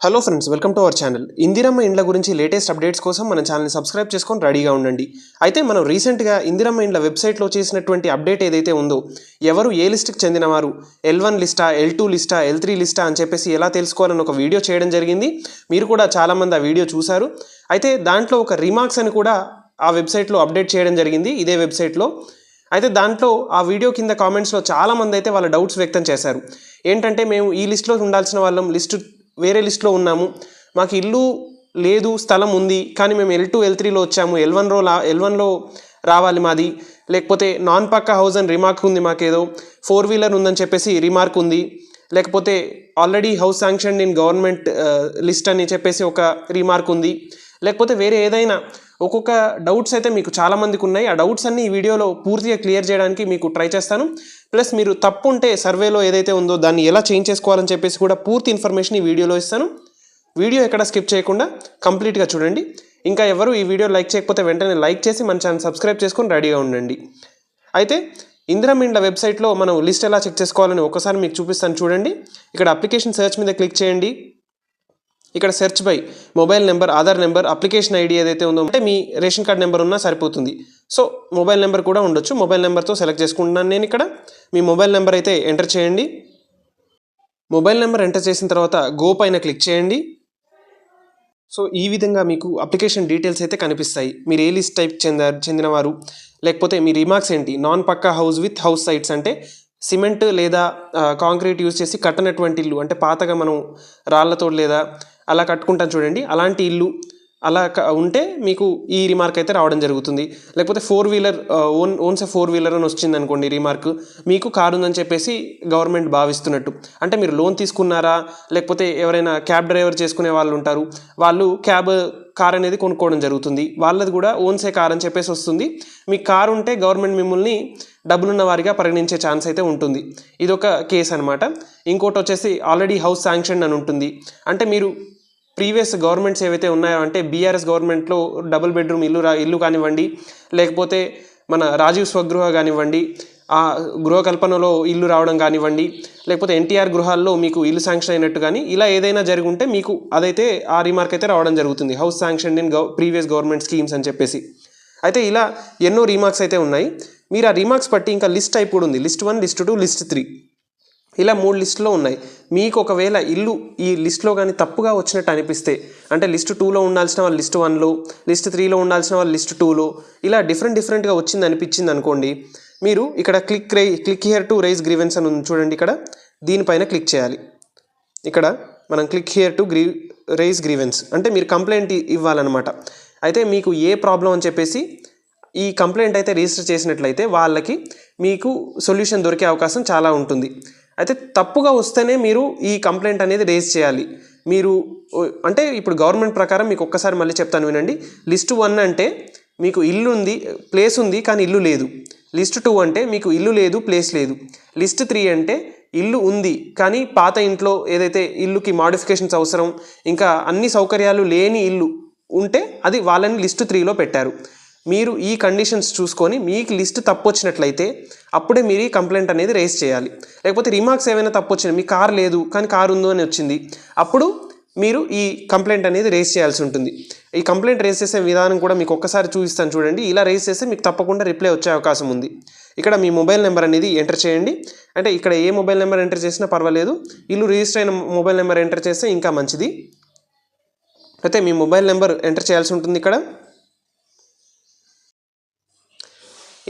Hello friends, welcome to our channel. Indiramma ఇండ్ల గురించి latest updates కోసం మన ఛానల్ని సబ్స్క్రైబ్ చేసుకొని రెడీగా ఉండండి. అయితే మనం రీసెంట్గా ఇందిరమ్మ ఇండ్ల వెబ్సైట్లో చేసినటువంటి అప్డేట్ ఏదైతే ఉందో, ఎవరు ఏ లిస్ట్కి చెందినవారు, L1 లిస్టా, L2 లిస్టా, L3 లిస్టా అని చెప్పేసి ఎలా తెలుసుకోవాలని ఒక వీడియో చేయడం జరిగింది. మీరు కూడా చాలామంది ఆ వీడియో చూశారు. అయితే దాంట్లో ఒక రిమార్క్స్ అని కూడా ఆ వెబ్సైట్లో అప్డేట్ చేయడం జరిగింది, ఇదే వెబ్సైట్లో. అయితే దాంట్లో ఆ వీడియో కింద కామెంట్స్లో చాలామంది అయితే వాళ్ళ డౌట్స్ వ్యక్తం చేశారు. ఏంటంటే, మేము ఈ లిస్ట్లో ఉండాల్సిన వాళ్ళం, వేరే లిస్ట్లో ఉన్నాము, మాకు ఇల్లు లేదు, స్థలం ఉంది, కానీ మేము L2 L3లో వచ్చాము, L1లో రావాలి మాది, లేకపోతే నాన్ పక్కా హౌస్ అని రిమార్క్ ఉంది, మాకేదో 4 వీలర్ ఉందని చెప్పేసి రిమార్క్ ఉంది, లేకపోతే already house sanction in government list అని చెప్పేసి ఒక రిమార్క్ ఉంది, లేకపోతే వేరే ఏదైనా ఒక్కొక్క డౌట్స్ అయితే మీకు చాలామందికి ఉన్నాయి. ఆ డౌట్స్ అన్ని ఈ వీడియోలో పూర్తిగా క్లియర్ చేయడానికి మీకు ట్రై చేస్తాను. ప్లస్ మీరు తప్పు ఉంటే సర్వేలో ఏదైతే ఉందో దాన్ని ఎలా చేంజ్ చేసుకోవాలని చెప్పేసి కూడా పూర్తి ఇన్ఫర్మేషన్ ఈ వీడియోలో ఇస్తాను. వీడియో ఎక్కడ స్కిప్ చేయకుండా కంప్లీట్గా చూడండి. ఇంకా ఎవరు ఈ వీడియో లైక్ చేయకపోతే వెంటనే లైక్ చేసి మన ఛానల్ సబ్స్క్రైబ్ చేసుకొని రెడీగా ఉండండి. అయితే ఇందిరమ్మ ఇండ్ల వెబ్సైట్లో మనం లిస్ట్ ఎలా చెక్ చేసుకోవాలని ఒకసారి మీకు చూపిస్తాను చూడండి. ఇక్కడ అప్లికేషన్ సెర్చ్ మీద క్లిక్ చేయండి. ఇక్కడ search by mobile number, Aadhaar number, application ID ఏదైతే ఉందో, అంటే మీ రేషన్ కార్డ్ నెంబర్ ఉన్నా సరిపోతుంది. సో మొబైల్ నెంబర్ కూడా ఉండొచ్చు. మొబైల్ నెంబర్తో సెలెక్ట్ చేసుకుంటున్నాను నేను. ఇక్కడ మీ మొబైల్ నెంబర్ అయితే ఎంటర్ చేయండి. మొబైల్ నెంబర్ ఎంటర్ చేసిన తర్వాత గో పైన క్లిక్ చేయండి. సో ఈ విధంగా మీకు అప్లికేషన్ డీటెయిల్స్ అయితే కనిపిస్తాయి. మీరు ఏ లిస్ట్ టైప్ చెందినవారు, లేకపోతే మీ రిమార్క్స్ ఏంటి. Non pucca house with house sites అంటే సిమెంట్ లేదా కాంక్రీట్ యూజ్ చేసి కట్టనటువంటి ఇల్లు, అంటే పాతగా మనం రాళ్లతో లేదా అలా కట్టుకుంటాం చూడండి, అలాంటి ఇల్లు అలా ఉంటే మీకు ఈ రిమార్క్ అయితే రావడం జరుగుతుంది. లేకపోతే 4 వీలర్ ఓన్స్ 4 వీలర్ అని వచ్చింది అనుకోండి రిమార్క్, మీకు కారు ఉందని చెప్పేసి గవర్నమెంట్ భావిస్తున్నట్టు. అంటే మీరు లోన్ తీసుకున్నారా, లేకపోతే ఎవరైనా క్యాబ్ డ్రైవర్ చేసుకునే వాళ్ళు ఉంటారు, వాళ్ళు కార్ అనేది కొనుక్కోవడం జరుగుతుంది, వాళ్ళది కూడా ఓన్సే కార్ అని చెప్పేసి వస్తుంది. మీకు కారు ఉంటే గవర్నమెంట్ మిమ్మల్ని డబ్బులున్న వారిగా పరిగణించే ఛాన్స్ అయితే ఉంటుంది. ఇదొక కేసు అనమాట. ఇంకోటి వచ్చేసి ఆల్రెడీ హౌస్ శాంక్షన్ అని ఉంటుంది. అంటే మీరు ప్రీవియస్ గవర్నమెంట్స్ ఏవైతే ఉన్నాయో, అంటే బీఆర్ఎస్ గవర్నమెంట్లో డబుల్ బెడ్రూమ్ ఇల్లు కానివ్వండి, లేకపోతే మన రాజీవ్ స్వగృహ కానివ్వండి, ఆ గృహకల్పనలో ఇల్లు రావడం కానివ్వండి, లేకపోతే ఎన్టీఆర్ గృహాల్లో మీకు ఇల్లు శాంక్షన్ అయినట్టు కానీ ఇలా ఏదైనా జరిగి ఉంటే మీకు అదైతే ఆ రిమార్క్ అయితే రావడం జరుగుతుంది, house sanction in previous government schemes అని చెప్పేసి. అయితే ఇలా ఎన్నో రిమార్క్స్ అయితే ఉన్నాయి. మీరు ఆ రిమార్క్స్ బట్టి ఇంకా లిస్ట్ టైప్ కూడా ఉంది, లిస్ట్ 1, లిస్ట్ 2, లిస్ట్ 3, ఇలా 3 లిస్టులో ఉన్నాయి. మీకు ఒకవేళ ఇల్లు ఈ లిస్ట్లో కానీ తప్పుగా వచ్చినట్టు అనిపిస్తే, అంటే లిస్ట్ 2లో ఉండాల్సిన వాళ్ళు లిస్ట్ 1లో, లిస్ట్ 3లో ఉండాల్సిన వాళ్ళు లిస్ట్ 2లో, ఇలా డిఫరెంట్గా వచ్చింది అనిపించింది అనుకోండి, మీరు ఇక్కడ click here to raise grievance అని ఉంది చూడండి. ఇక్కడ దీనిపైన క్లిక్ చేయాలి. ఇక్కడ మనం click here to raise grievance అంటే మీరు కంప్లైంట్ ఇవ్వాలన్నమాట. అయితే మీకు ఏ ప్రాబ్లం అని చెప్పేసి ఈ కంప్లైంట్ అయితే రిజిస్టర్ చేసినట్లయితే వాళ్ళకి మీకు సొల్యూషన్ దొరికే అవకాశం చాలా ఉంటుంది. అయితే తప్పుగా వస్తేనే మీరు ఈ కంప్లైంట్ అనేది రేజ్ చేయాలి. మీరు అంటే ఇప్పుడు గవర్నమెంట్ ప్రకారం మీకు ఒక్కసారి మళ్ళీ చెప్తాను వినండి. లిస్ట్ 1 అంటే మీకు ఇల్లు ఉంది, ప్లేస్ ఉంది, కానీ ఇల్లు లేదు. లిస్ట్ 2 అంటే మీకు ఇల్లు లేదు, ప్లేస్ లేదు. లిస్ట్ 3 అంటే ఇల్లు ఉంది, కానీ పాత ఇంట్లో ఏదైతే ఇల్లుకి మాడిఫికేషన్స్ అవసరం, ఇంకా అన్ని సౌకర్యాలు లేని ఇల్లు ఉంటే అది వాళ్ళని లిస్ట్ 3లో పెట్టారు. మీరు ఈ కండిషన్స్ చూసుకొని మీకు లిస్ట్ తప్పు వచ్చినట్లయితే అప్పుడే మీరు ఈ కంప్లైంట్ అనేది రేస్ చేయాలి. లేకపోతే రిమార్క్స్ ఏమైనా తప్పు వచ్చినాయి, మీ కార్ లేదు కానీ కారు ఉందో అని వచ్చింది, అప్పుడు మీరు ఈ కంప్లైంట్ అనేది రేస్ చేయాల్సి ఉంటుంది. ఈ కంప్లైంట్ రేస్ చేసే విధానం కూడా మీకు ఒక్కసారి చూపిస్తాను చూడండి. ఇలా రేస్ చేస్తే మీకు తప్పకుండా రిప్లై వచ్చే అవకాశం ఉంది. ఇక్కడ మీ మొబైల్ నెంబర్ అనేది ఎంటర్ చేయండి. అంటే ఇక్కడ ఏ మొబైల్ నెంబర్ ఎంటర్ చేసినా పర్వాలేదు, ఇల్లు రిజిస్టర్ అయిన మొబైల్ నెంబర్ ఎంటర్ చేస్తే ఇంకా మంచిది. అయితే మీ మొబైల్ నెంబర్ ఎంటర్ చేయాల్సి ఉంటుంది. ఇక్కడ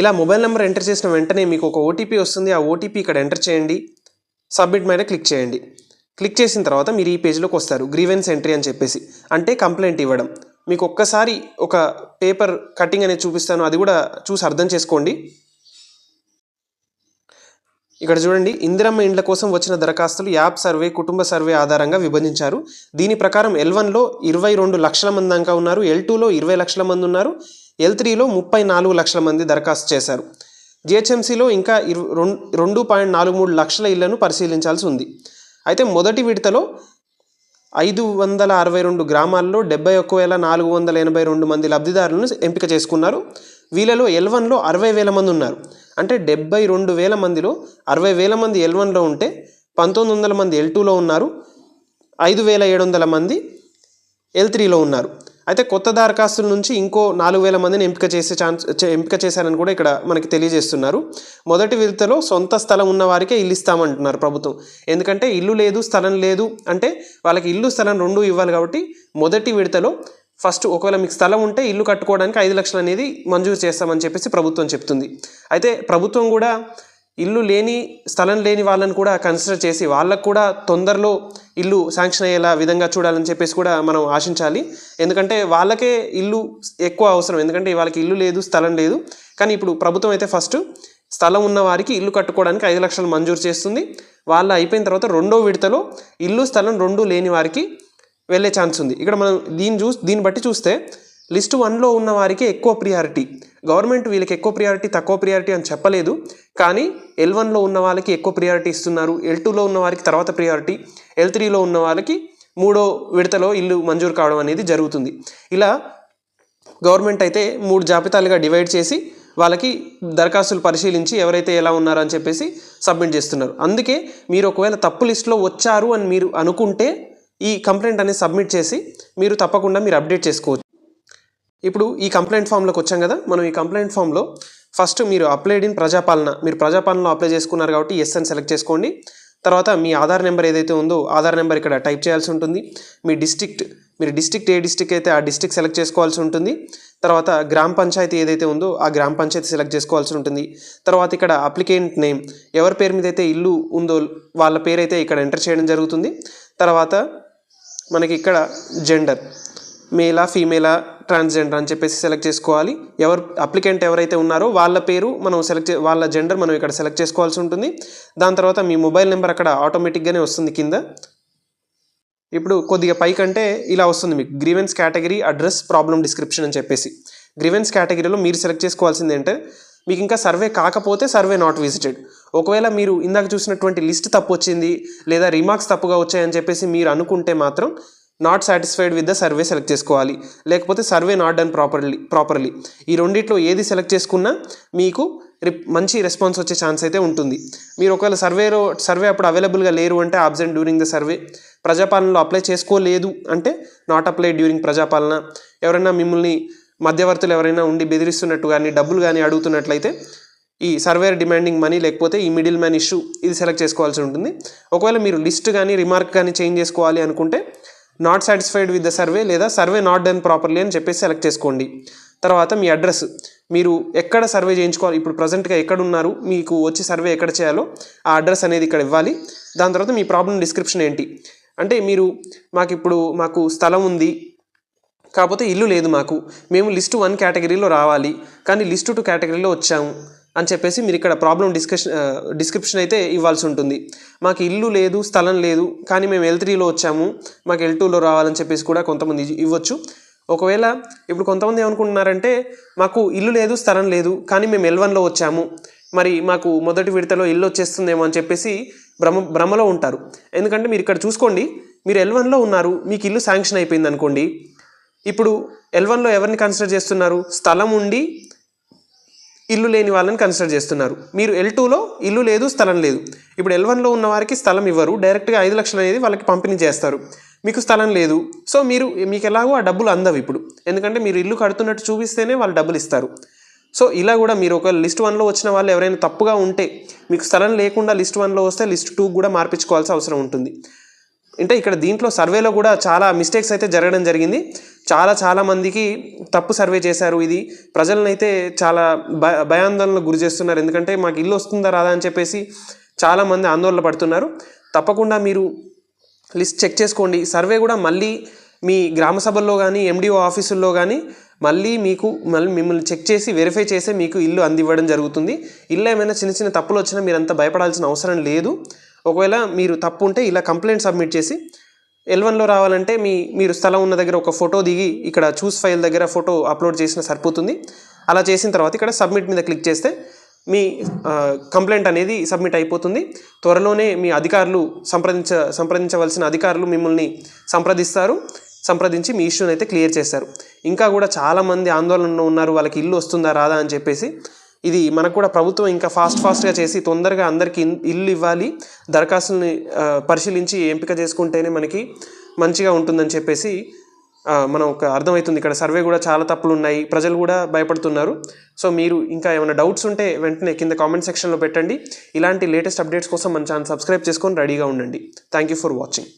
ఇలా మొబైల్ నెంబర్ ఎంటర్ చేసిన వెంటనే మీకు ఒక ఓటీపీ వస్తుంది. ఆ ఓటీపీ ఇక్కడ ఎంటర్ చేయండి. సబ్మిట్ మీద క్లిక్ చేయండి. క్లిక్ చేసిన తర్వాత మీరు ఈ పేజ్లోకి వస్తారు, గ్రీవెన్స్ ఎంట్రీ అని చెప్పేసి, అంటే కంప్లైంట్ ఇవ్వడం. మీకు ఒక్కసారి ఒక పేపర్ కటింగ్ అనేది చూపిస్తాను, అది కూడా చూసి అర్థం చేసుకోండి. ఇక్కడ చూడండి, ఇందిరమ్మ ఇండ్ల కోసం వచ్చిన దరఖాస్తులు యాప్ సర్వే, కుటుంబ సర్వే ఆధారంగా విభజించారు. దీని ప్రకారం L1లో 22 లక్షల మంది దాకా ఉన్నారు, L2లో 20 లక్షల మంది ఉన్నారు, L3లో 34 లక్షల మంది దరఖాస్తు చేశారు. జిహెచ్ఎంసీలో ఇంకా 2.43 లక్షల ఇళ్లను పరిశీలించాల్సి ఉంది. అయితే మొదటి విడతలో 562 గ్రామాల్లో 71,482 మంది లబ్ధిదారులను ఎంపిక చేసుకున్నారు. వీళ్ళలో L1లో 60,000 మంది ఉన్నారు. అంటే 72,000 మందిలో 60,000 మంది L1లో ఉంటే 1,900 మంది L2లో ఉన్నారు. 5,700 మంది L3లో ఉన్నారు. అయితే కొత్త దరఖాస్తుల నుంచి ఇంకో 4,000 మందిని ఎంపిక చేశారని కూడా ఇక్కడ మనకి తెలియజేస్తున్నారు. మొదటి విడతలో సొంత స్థలం ఉన్న వారికే ఇల్లు ఇస్తామంటున్నారు ప్రభుత్వం. ఎందుకంటే ఇల్లు లేదు, స్థలం లేదు అంటే వాళ్ళకి ఇల్లు, స్థలం రెండూ ఇవ్వాలి. కాబట్టి మొదటి విడతలో ఫస్ట్ ఒకవేళ మీకు స్థలం ఉంటే ఇల్లు కట్టుకోవడానికి 5 లక్షలు అనేది మంజూరు చేస్తామని చెప్పేసి ప్రభుత్వం చెప్తుంది. అయితే ప్రభుత్వం కూడా ఇల్లు లేని, స్థలం లేని వాళ్ళని కూడా కన్సిడర్ చేసి వాళ్ళకు కూడా తొందరలో ఇల్లు శాంక్షన్ అయ్యేలా విధంగా చూడాలని చెప్పేసి కూడా మనం ఆశించాలి. ఎందుకంటే వాళ్ళకే ఇల్లు ఎక్కువ అవసరం, ఎందుకంటే వాళ్ళకి ఇల్లు లేదు, స్థలం లేదు. కానీ ఇప్పుడు ప్రభుత్వం అయితే ఫస్ట్ స్థలం ఉన్న వారికి ఇల్లు కట్టుకోవడానికి 5 లక్షలు మంజూరు చేస్తుంది. వాళ్ళు అయిపోయిన తర్వాత రెండో విడతలో ఇల్లు, స్థలం రెండూ లేని వారికి వెళ్ళే ఛాన్స్ ఉంది. ఇక్కడ మనం దీన్ని బట్టి చూస్తే లిస్ట్ 1లో ఉన్న వారికి ఎక్కువ ప్రియారిటీ. గవర్నమెంట్ వీళ్ళకి ఎక్కువ ప్రియారిటీ, తక్కువ ప్రియారిటీ అని చెప్పలేదు. కానీ L1లో ఉన్న వాళ్ళకి ఎక్కువ ప్రియారిటీ ఇస్తున్నారు, L2లో ఉన్న వారికి తర్వాత ప్రియారిటీ, L3లో ఉన్న వాళ్ళకి మూడో విడతలో ఇల్లు మంజూరు కావడం అనేది జరుగుతుంది. ఇలా గవర్నమెంట్ అయితే 3 జాబితాలుగా డివైడ్ చేసి వాళ్ళకి దరఖాస్తులు పరిశీలించి ఎవరైతే ఎలా ఉన్నారో అని చెప్పేసి సబ్మిట్ చేస్తున్నారు. అందుకే మీరు ఒకవేళ తప్పు లిస్టులో వచ్చారు అని మీరు అనుకుంటే ఈ కంప్లైంట్ అనేది సబ్మిట్ చేసి మీరు తప్పకుండా అప్డేట్ చేసుకోవచ్చు. ఇప్పుడు ఈ కంప్లైంట్ ఫామ్లోకి వచ్చాం కదా. మనం ఈ కంప్లైంట్ ఫామ్లో ఫస్ట్ మీరు అప్లైడ్ ఇన్ ప్రజాపాలన, మీరు ప్రజాపాలనలో అప్లై చేసుకున్నారు కాబట్టి ఎస్ అని సెలెక్ట్ చేసుకోండి. తర్వాత మీ ఆధార్ నెంబర్ ఏదైతే ఉందో ఆధార్ నెంబర్ ఇక్కడ టైప్ చేయాల్సి ఉంటుంది. మీరు డిస్ట్రిక్ట్ ఏ డిస్ట్రిక్ట్ అయితే ఆ డిస్ట్రిక్ట్ సెలెక్ట్ చేసుకోవాల్సి ఉంటుంది. తర్వాత గ్రామ పంచాయతీ ఏదైతే ఉందో ఆ గ్రామ పంచాయతీ సెలెక్ట్ చేసుకోవాల్సి ఉంటుంది. తర్వాత ఇక్కడ అప్లికెంట్ నేమ్, ఎవరి పేరు మీద అయితే ఇల్లు ఉందో వాళ్ళ పేరు అయితే ఇక్కడ ఎంటర్ చేయడం జరుగుతుంది. తర్వాత మనకి ఇక్కడ జెండర్, మేలా, ఫీమేలా, ట్రాన్స్జెండర్ అని చెప్పేసి సెలెక్ట్ చేసుకోవాలి. అప్లికెంట్ ఎవరైతే ఉన్నారో వాళ్ళ పేరు మనం వాళ్ళ జెండర్ మనం ఇక్కడ సెలెక్ట్ చేసుకోవాల్సి ఉంటుంది. దాని తర్వాత మీ మొబైల్ నెంబర్ అక్కడ ఆటోమేటిక్గానే వస్తుంది కింద. ఇప్పుడు కొద్దిగా పైకంటే ఇలా వస్తుంది మీకు grievance category, address, problem description అని చెప్పేసి. గ్రీవెన్స్ కేటగిరీలో మీరు సెలెక్ట్ చేసుకోవాల్సింది ఏంటంటే మీకు ఇంకా సర్వే కాకపోతే సర్వే నాట్ విజిటెడ్. ఒకవేళ మీరు ఇందాక చూసినటువంటి లిస్ట్ తప్పు వచ్చింది లేదా రిమార్క్స్ తప్పుగా వచ్చాయని చెప్పేసి మీరు అనుకుంటే మాత్రం not satisfied with the survey select చేసుకోవాలి. లేకపోతే సర్వే నాట్ డన్ ప్రాపర్లీ ఈ రెండిట్లో ఏది సెలెక్ట్ చేసుకున్నా మీకు మంచి రెస్పాన్స్ వచ్చే ఛాన్స్ అయితే ఉంటుంది. మీరు ఒకవేళ సర్వే అప్పుడు అవైలబుల్గా లేరు అంటే అబ్సెంట్ డ్యూరింగ్ ద సర్వే, ప్రజాపాలనలో అప్లై చేసుకోలేదు అంటే నాట్ అప్లై డ్యూరింగ్ ప్రజాపాలన, ఎవరైనా మిమ్మల్ని మధ్యవర్తులు ఎవరైనా ఉండి బెదిరిస్తున్నట్టు కానీ డబ్బులు కానీ అడుగుతున్నట్లయితే ఈ సర్వేర్ డిమాండింగ్ మనీ, లేకపోతే ఈ మిడిల్ మ్యాన్ ఇష్యూ, ఇది సెలెక్ట్ చేసుకోవాల్సి ఉంటుంది. ఒకవేళ మీరు లిస్ట్ కానీ రిమార్క్ కానీ చేంజ్ చేసుకోవాలి అనుకుంటే not satisfied with the survey లేదా సర్వే నాట్ డన్ ప్రాపర్లీ అని చెప్పేసి సెలెక్ట్ చేసుకోండి. తర్వాత మీ అడ్రస్, మీరు ఎక్కడ సర్వే చేయించుకోవాలి, ఇప్పుడు ప్రజెంట్గా ఎక్కడ ఉన్నారు, మీకు వచ్చి సర్వే ఎక్కడ చేయాలో ఆ అడ్రస్ అనేది ఇక్కడ ఇవ్వాలి. దాని తర్వాత మీ ప్రాబ్లం డిస్క్రిప్షన్ ఏంటి అంటే మాకు స్థలం ఉంది కాకపోతే ఇల్లు లేదు, మేము లిస్ట్ 1 కేటగిరీలో రావాలి కానీ లిస్ట్ 2 కేటగిరీలో వచ్చాము అని చెప్పేసి మీరు ఇక్కడ ప్రాబ్లం డిస్క్రిప్షన్ అయితే ఇవ్వాల్సి ఉంటుంది. మాకు ఇల్లు లేదు, స్థలం లేదు కానీ మేము L3లో వచ్చాము, మాకు L2లో రావాలని చెప్పేసి కూడా కొంతమంది ఇవ్వచ్చు. ఒకవేళ ఇప్పుడు కొంతమంది ఏమనుకుంటున్నారంటే మాకు ఇల్లు లేదు, స్థలం లేదు కానీ మేము L1లో వచ్చాము, మరి మాకు మొదటి విడతలో ఇల్లు వచ్చేస్తుందేమో అని చెప్పేసి భ్రమలో ఉంటారు. ఎందుకంటే మీరు ఇక్కడ చూసుకోండి, మీరు L1లో ఉన్నారు, మీకు ఇల్లు శాంక్షన్ అయిపోయింది అనుకోండి. ఇప్పుడు L1లో ఎవరిని కన్సిడర్ చేస్తున్నారు? స్థలం ఉండి ఇల్లు లేని వాళ్ళని కన్సిడర్ చేస్తున్నారు. మీరు L2లో ఇల్లు లేదు, స్థలం లేదు. ఇప్పుడు L1లో ఉన్న వారికి స్థలం ఇవ్వరు, డైరెక్ట్గా 5 లక్షలు అనేది వాళ్ళకి పంపిణీ చేస్తారు. మీకు స్థలం లేదు, సో మీకు ఎలాగో ఆ డబ్బులు అందవు ఇప్పుడు, ఎందుకంటే మీరు ఇల్లు కడుతున్నట్టు చూపిస్తేనే వాళ్ళు డబ్బులు ఇస్తారు. సో ఇలా కూడా మీరు ఒక లిస్ట్ 1లో వచ్చిన వాళ్ళు ఎవరైనా తప్పుగా ఉంటే, మీకు స్థలం లేకుండా లిస్ట్ 1లో వస్తే లిస్ట్ 2 కూడా మార్పించుకోవాల్సిన అవసరం ఉంటుంది. అంటే ఇక్కడ దీంట్లో సర్వేలో కూడా చాలా మిస్టేక్స్ అయితే జరగడం జరిగింది. చాలా మందికి తప్పు సర్వే చేశారు. ఇది ప్రజలను అయితే చాలా భయాందోళనకు గురి చేస్తున్నారు. ఎందుకంటే మాకు ఇల్లు వస్తుందా రాదా అని చెప్పేసి చాలామంది ఆందోళన పడుతున్నారు. తప్పకుండా మీరు లిస్ట్ చెక్ చేసుకోండి. సర్వే కూడా మళ్ళీ మీ గ్రామ సభల్లో కానీ ఎండిఓ ఆఫీసుల్లో కానీ మళ్ళీ మిమ్మల్ని చెక్ చేసి వెరిఫై చేసి మీకు ఇల్లు అందివ్వడం జరుగుతుంది. ఇల్లు ఏమైనా చిన్న తప్పులు వచ్చినా మీరంతా భయపడాల్సిన అవసరం లేదు. ఒకవేళ మీరు తప్పు ఉంటే ఇలా కంప్లైంట్ సబ్మిట్ చేసి L1లో రావాలంటే మీరు స్థలం ఉన్న దగ్గర ఒక ఫోటో దిగి ఇక్కడ చూస్ ఫైల్ దగ్గర ఫోటో అప్లోడ్ చేసినా సరిపోతుంది. అలా చేసిన తర్వాత ఇక్కడ సబ్మిట్ మీద క్లిక్ చేస్తే మీ కంప్లైంట్ అనేది సబ్మిట్ అయిపోతుంది. త్వరలోనే మీ అధికారులు సంప్రదించవలసిన అధికారులు మిమ్మల్ని సంప్రదించి మీ ఇష్యూని అయితే క్లియర్ చేస్తారు. ఇంకా కూడా చాలామంది ఆందోళనలో ఉన్నారు, వాళ్ళకి ఇల్లు వస్తుందా రాదా అని చెప్పేసి. ఇది మనకు కూడా ప్రభుత్వం ఇంకా ఫాస్ట్గా చేసి తొందరగా అందరికీ ఇల్లు ఇవ్వాలి, దరఖాస్తుల్ని పరిశీలించి ఎంపిక చేసుకుంటేనే మనకి మంచిగా ఉంటుందని చెప్పేసి మనం ఒక అర్థమవుతుంది. ఇక్కడ సర్వే కూడా చాలా తప్పులు ఉన్నాయి, ప్రజలు కూడా భయపడుతున్నారు. సో మీరు ఇంకా ఏమైనా డౌట్స్ ఉంటే వెంటనే కింద కామెంట్ సెక్షన్లో పెట్టండి. ఇలాంటి లేటెస్ట్ అప్డేట్స్ కోసం మన ఛానల్ సబ్స్క్రైబ్ చేసుకొని రెడీగా ఉండండి. Thank you for watching.